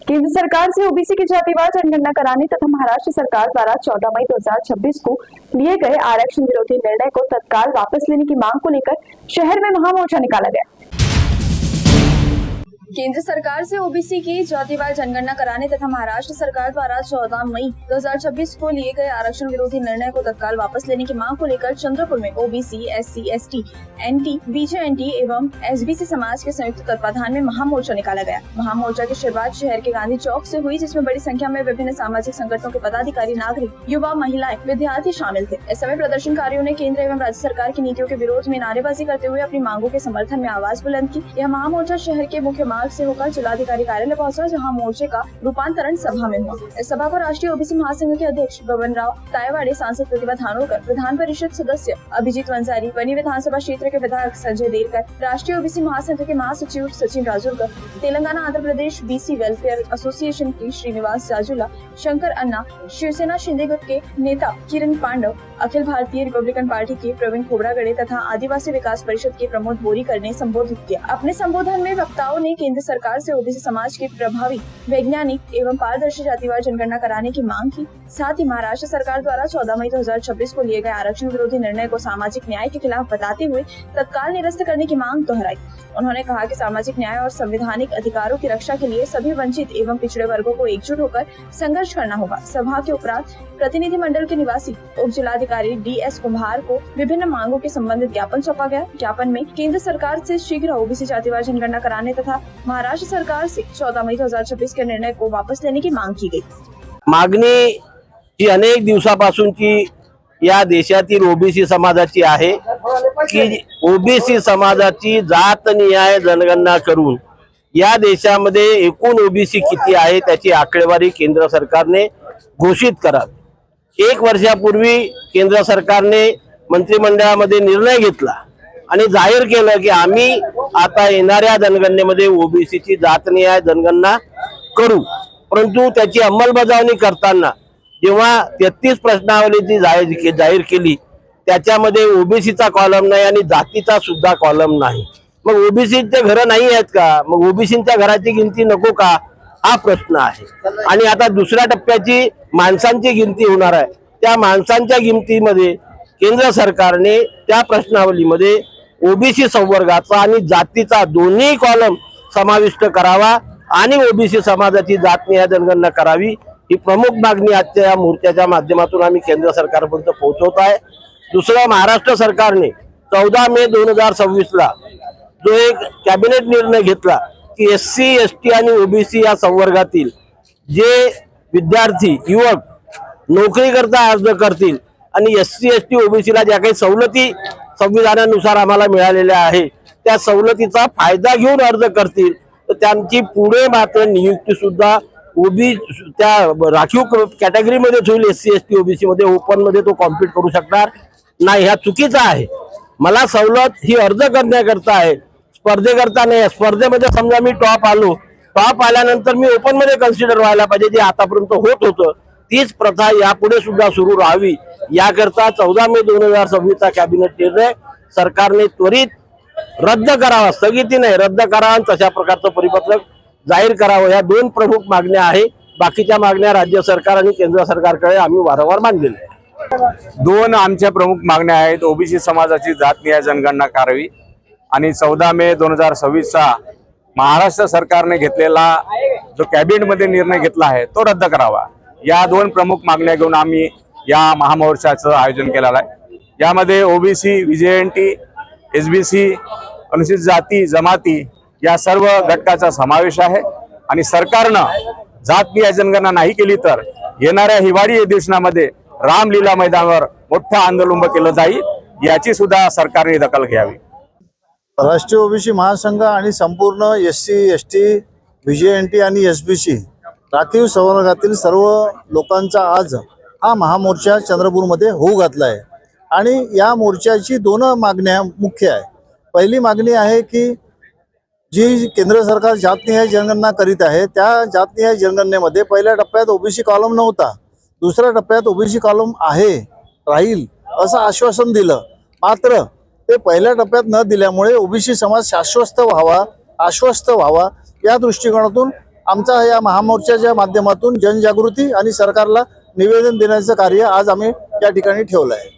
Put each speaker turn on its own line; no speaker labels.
केंद्र सरकार से ओबीसी की जातिवार जनगणना कराने तथा महाराष्ट्र सरकार द्वारा 14 मई 2026 को लिए गए आरक्षण विरोधी निर्णय को तत्काल वापस लेने की मांग को लेकर शहर में महामोर्चा निकाला गया। केंद्र सरकार से ओबीसी की जातिवार जनगणना कराने तथा महाराष्ट्र सरकार द्वारा 14 मई 2026 को लिए गए आरक्षण विरोधी निर्णय को तत्काल वापस लेने की मांग को लेकर चंद्रपुर में ओबीसी, एससी, एसटी, एनटी, बीजेएनटी एवं एसबीसी समाज के संयुक्त तत्वाधान में महामोर्चा निकाला गया। महामोर्चा की शुरुआत शहर के गांधी चौक से हुई, जिसमें बड़ी संख्या में विभिन्न सामाजिक संगठनों के पदाधिकारी, नागरिक, युवा, महिलाएं, विद्यार्थी शामिल थे। इस समय प्रदर्शनकारियों ने केंद्र एवं राज्य सरकार की नीतियों के विरोध में नारेबाजी करते हुए अपनी मांगों के समर्थन में आवाज बुलंद की। यह महामोर्चा शहर के मुख्य मार्ग से होकर जिलाधिकारी कार्यालय पहुंचा, जहां मोर्चे का रूपांतरण सभा में हुआ। इस सभा को राष्ट्रीय ओबीसी महासंघ के अध्यक्ष बबन राव तायवाड़े, सांसद प्रतिभा धानोरकर, विधान परिषद सदस्य अभिजीत वंजारी, बनी विधानसभा क्षेत्र के विधायक संजय देरकर, राष्ट्रीय ओबीसी महासंघ के महासचिव Sachin Rajurkar, Telangana Andhra Pradesh BC welfare association की श्रीनिवास जाजुला, शंकर अन्ना, शिवसेना शिंदे गुट के नेता किरण पांडव, अखिल भारतीय रिपब्लिकन पार्टी के प्रवीण खोबरागड़े तथा आदिवासी विकास परिषद के प्रमोद बोरीकर ने संबोधित किया। अपने संबोधन में वक्ताओं ने केंद्र सरकार से ओबीसी समाज के प्रभावी, वैज्ञानिक एवं पारदर्शी जातिवार जनगणना कराने की मांग की। साथ ही महाराष्ट्र सरकार द्वारा 14 मई 2026 को लिए गए आरक्षण विरोधी निर्णय को सामाजिक न्याय के खिलाफ बताते हुए तत्काल निरस्त करने की मांग दोहराई। उन्होंने कहा कि सामाजिक न्याय और संवैधानिक अधिकारों की रक्षा के लिए सभी वंचित एवं पिछड़े वर्गों को एकजुट होकर संघर्ष करना होगा। सभा के उपरांत प्रतिनिधि मंडल के निवासी उप जिलाधिकारी DS कुम्हार को विभिन्न मांगों के संबंधित ज्ञापन सौंपा गया। ज्ञापन में केंद्र सरकार से शीघ्र ओबीसी जातिवार जनगणना कराने तथा महाराष्ट्र सरकार से 14 मई 2026 के निर्णय को वापस लेने की मांग की गई।
मागणी ही अनेक दिवसापासूनची या देशातील ओबीसी समाजाची आहे की ओबीसी समाजाची जातनिहाय जनगणना करून या देशामध्ये एकूण ओबीसी किती आहे त्याची आकडेवारी केंद्र सरकारने घोषित करावी। 1 वर्षापूर्वी केंद्र सरकारने मंत्रिमंडळामध्ये निर्णय घेतला आणि जाहीर केलं की आम्ही आता येणाऱ्या जनगणनेमध्ये ओबीसीची जातनिहाय जनगणना करू, परंतु त्याची अंमलबजावणी करताना जेव्हा 33 प्रश्नावलीची जाहीर केली त्याच्यामध्ये ओबीसीचा कॉलम नाही आणि जातीचा सुद्धा कॉलम नाही। मग ओबीसीचे घर नाही आहेत का? मग ओबीसीच्या घराची गिनती नको का हा प्रश्न आहे। आणि आता दुसऱ्या टप्प्याची माणसांची गिनती होणार आहे। त्या माणसांच्या गिनतीमध्ये केंद्र सरकारने त्या प्रश्नावलीमध्ये ओबीसी संवर्गाचा आणि जातीचा दोन्ही कॉलम समाविष्ट करावा आणि ओबीसी समाजाची जातनिहाय जनगणना करावी ही प्रमुख मागणी आजच्या या मोर्चाच्या माध्यमातून आम्ही केंद्र सरकारपर्यंत पोहोचवत आहे। दुसरं, महाराष्ट्र सरकारने 14 मे 2026 ला जो एक कॅबिनेट निर्णय घेतला की एससी, एसटी आणि ओबीसी या संवर्गातील जे विद्यार्थी, युवक नोकरी करता अर्ज करतील आणि एससी, एसटी, ओबीसीला ज्या काही सवलती संविधानानुसार आम्हाला मिळालेल्या आहे त्या सवलतीचा फायदा घेऊन अर्ज करतील तर त्यांची पुढे मात्र नियुक्ती सुद्धा त्या राखीव कॅटेगरीमध्येच होईल। एससी, एसटी, ओबीसी मध्ये ओपन मध्ये तो कॉम्पीट करू शकणार नाही, हा चुकीचा आहे। मला सवलत ही अर्ज करण्याकरता आहे, स्पर्धेकरता नाही। स्पर्धेमध्ये समजा मी टॉप आल्यानंतर मी ओपन मध्ये कन्सिडर व्हायला पाहिजे, जे आतापर्यंत होत होतं। तीच प्रथा यापुढे सुद्धा सुरू राहावी याकरता 14 मे 2026 चा कॅबिनेट निर्णय सरकारने त्वरित रद्द करावा, स्थगिती नाही रद्द करावा आणि तशा प्रकारचं परिपत्रक जाहीर करावं। या 2 प्रमुख मागण्या आहे। बाकीच्या मागण्या राज्य सरकार आणि केंद्र सरकारकडे आम्ही वारंवार मांडलेल्या आहेत।
2 आमच्या प्रमुख मागण्या आहेत। ओबीसी समाजाची जातनिहाय जनगणना करावी आणि 14 मे 2026 चा महाराष्ट्र सरकारने घेतलेला जो कॅबिनेटमध्ये निर्णय घेतला आहे तो रद्द करावा। या 2 प्रमुख मागण्या घेऊन आम्ही या महामोर्चाचं आयोजन केलेलं आहे। यामध्ये ओबीसी, बीजेएनटी, एसबीसी, अनुसूचित जाती, जमाती या सर्व घटकाचा समावेश आहे आणि सरकारनं जातनिहाय जनगणना नाही केली तर येणाऱ्या हिवाळी अधिवेशनामध्ये रामलीला मैदानावर मोठं आंदोलन उभं केलं जाईल, याची सुद्धा सरकारने दखल घ्यावी।
राष्ट्रीय ओबीसी महासंघ आणि संपूर्ण एससी, एसटी, बीजेएनटी आणि एसबीसी राखीव संवर्गातील सर्व लोकांचा आज हा महामोर्चा चंद्रपूरमध्ये होऊ घातला आहे आणि या मोर्चाची 2 मागण्या मुख्य आहे। पहिली मागणी आहे की जी केंद्र सरकार जातनिहाय जनगणना करीत आहे त्या जातनिहाय जनगणनेमध्ये पहिल्या टप्प्यात ओबीसी कॉलम नव्हता, दुसऱ्या टप्प्यात ओबीसी कॉलम राहील असं आश्वासन दिलं, मात्र ते पहिल्या टप्प्यात न दिल्यामुळे ओबीसी समाज आश्वस्त व्हावा या दृष्टिकोनातून आमचा या महामोर्चाच्या माध्यमातून जनजागृती आणि सरकारला निवेदन देण्याचं कार्य आज आम्ही या ठिकाणी ठेवलं आहे.